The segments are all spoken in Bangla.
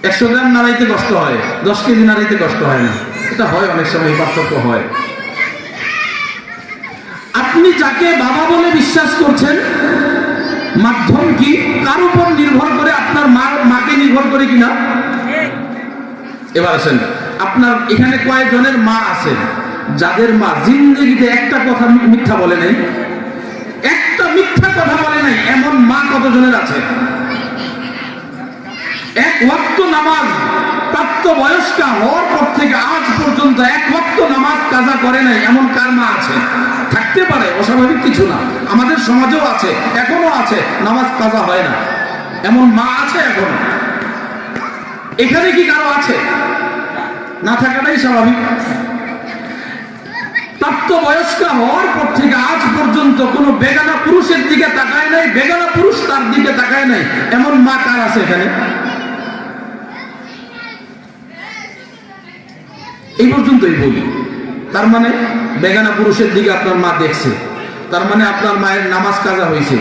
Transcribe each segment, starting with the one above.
100 গ্রাম নাড়াইতে কষ্ট হয়, 10 কেজি নাড়াইতে কষ্ট হয় না। এটা হয় অনেক সময়, পার্থক্য হয়। আপনি যাকে বাবা বলে বিশ্বাস করছেন, মাধ্যম কি কার উপর নির্ভর করে? আপনার মাকে নির্ভর করে কিনা? এবার আসেন, আপনার এখানে কয়জনের মা আছে যাদের মা জিন্দেগিতে একটা কথা মিথ্যা বলে নাই, একটা মিথ্যা কথা বলে নাই? এমন মা কতজনের আছে? এক ওয়াক্ত নামাজ প্রাপ্তবয়স্কা হওয়ার পর থেকে আজ পর্যন্ত এক ওয়াক্ত নামাজ কাজা করে নাই, এমন কার মা আছে? থাকতে পারে, অস্বাভাবিক কিছু না, আমাদের সমাজেও আছে, এখনো আছে, নামাজ কাজা হয় না, এমন মা আছে এখনো। এখানে কি কারো আছে? না থাকাটাই স্বাভাবিক। প্রাপ্তবয়স্কা হওয়ার পর থেকে আজ পর্যন্ত কোনো বেগানা পুরুষের দিকে তাকায় নাই, বেগানা পুরুষ তার দিকে তাকায় নাই, এমন মা কার আছে এখানে? এই পর্যন্তই বলি। তার মানে বেগানা পুরুষের দিকে আপনার মা দেখছে, তার মানে আপনার মায়ের নামাজ কাজা হয়েছে,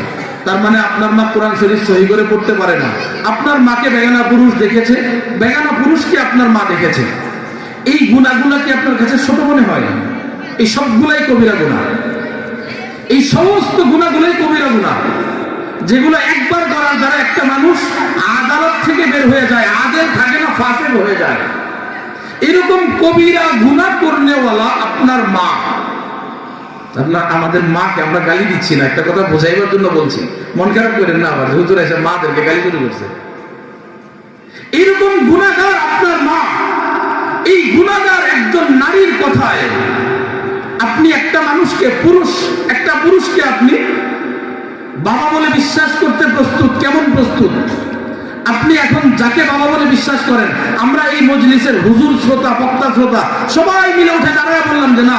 তার মানে আপনার মা কোরআন শরীফ সহি করে পড়তে পারে না। আপনার মাকে বেগানা পুরুষ দেখেছে, বেগানা পুরুষকে আপনার মা দেখেছে। এই গুণাগুলা কি আপনার কাছে ছোট মনে হয়? এই সবগুলাই কবিরা গুনাহ, এই সমস্ত গুণাগুলাই কবিরা গুনাহ, যেগুলো একবার করার দ্বারা একটা মানুষ আদালত থেকে বের হয়ে যায়, আদেল থাকে না, ফাসেক হয়ে যায়। এরকম কবিরা গুনাহ করনেওয়ালা আপনার মা। আপনার আমাদের মাকে আমরা গালি দিচ্ছি না, একটা কথা বোঝাইবার জন্য বলছি, মন খারাপ করেন না আবার, হুজুর এসে মাদেরকে গালি শুরু করছে। এরকম গুনাহগার আপনার মা। এই গুনাহগার একজন নারীর কথায় আপনি একটা মানুষকে, একটা পুরুষকে আপনি বাবা বলে বিশ্বাস করতে প্রস্তুত? কেমন প্রস্তুত? আপনি এখন যাকে বাবা বলে বিশ্বাস করেন, আমরা এই মজলিসের হুজুর শ্রোতা, বক্তা শ্রোতা সবাই মিলে উঠে দাঁড়ায় বললাম যে না,